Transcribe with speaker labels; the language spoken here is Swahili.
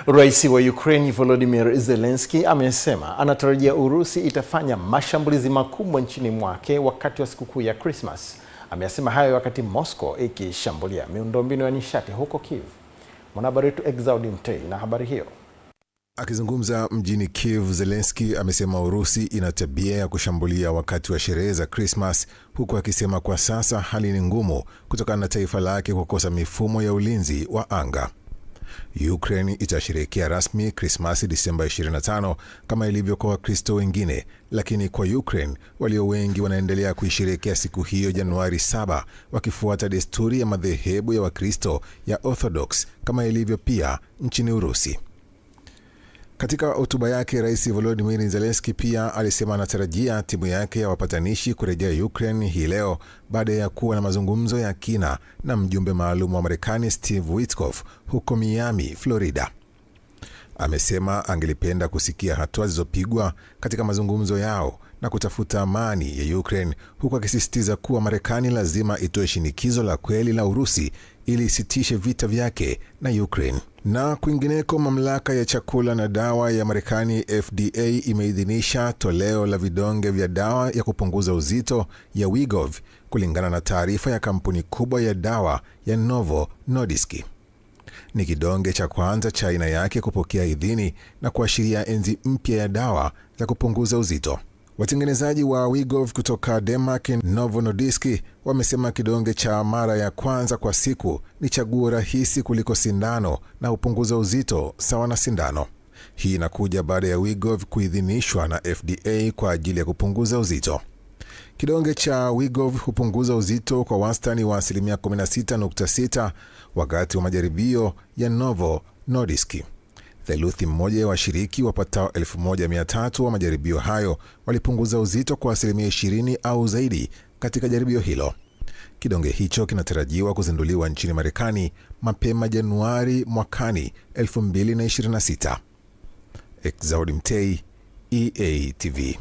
Speaker 1: Rais wa Ukraine Volodymyr Zelensky amesema anatarajia Urusi itafanya mashambulizi makubwa nchini mwake wakati wa sikukuu ya Christmas. Amesema hayo wakati Moscow ikishambulia miundombinu ya nishati huko Kiev. Mwanahabari wetu Exaudi Mtei na habari hiyo.
Speaker 2: Akizungumza mjini Kiev, Zelensky amesema Urusi ina tabia ya kushambulia wakati wa sherehe za Christmas, huku akisema kwa sasa hali ni ngumu kutokana na taifa lake kukosa mifumo ya ulinzi wa anga. Ukraine itasherehekea rasmi Christmas Disemba 25 kama ilivyo kwa Wakristo wengine, lakini kwa Ukraine walio wengi wanaendelea kuisherehekea siku hiyo Januari 7 wakifuata desturi ya madhehebu ya Wakristo ya Orthodox kama ilivyo pia nchini Urusi. Katika hotuba yake, Rais Volodymyr Zelensky pia alisema anatarajia timu yake ya wapatanishi kurejea Ukraine hii leo baada ya kuwa na mazungumzo ya kina na mjumbe maalum wa Marekani Steve Witkoff huko Miami, Florida. Amesema angelipenda kusikia hatua zilizopigwa katika mazungumzo yao na kutafuta amani ya Ukraine, huku akisisitiza kuwa Marekani lazima itoe shinikizo la kweli la Urusi ili isitishe vita vyake na Ukraine. Na kwingineko, mamlaka ya chakula na dawa ya Marekani FDA imeidhinisha toleo la vidonge vya dawa ya kupunguza uzito ya Wegovy kulingana na taarifa ya kampuni kubwa ya dawa ya Novo Nordisk. Ni kidonge cha kwanza cha aina yake kupokea idhini na kuashiria enzi mpya ya dawa za kupunguza uzito. Watengenezaji wa Wegovy kutoka Denmark, Novo Nordisk, wamesema kidonge cha mara ya kwanza kwa siku ni chaguo rahisi kuliko sindano na hupunguza uzito sawa na sindano. Hii inakuja baada ya Wegovy kuidhinishwa na FDA kwa ajili ya kupunguza uzito. Kidonge cha Wegovy hupunguza uzito kwa wastani wa 16.6 wakati wa majaribio ya Novo Nordisk. Theluthi mmoja ya washiriki wapatao 1,300 wa majaribio hayo walipunguza uzito kwa 20% au zaidi katika jaribio hilo. Kidonge hicho kinatarajiwa kuzinduliwa nchini Marekani mapema Januari mwakani 2026. Exaudi Mtei, EATV.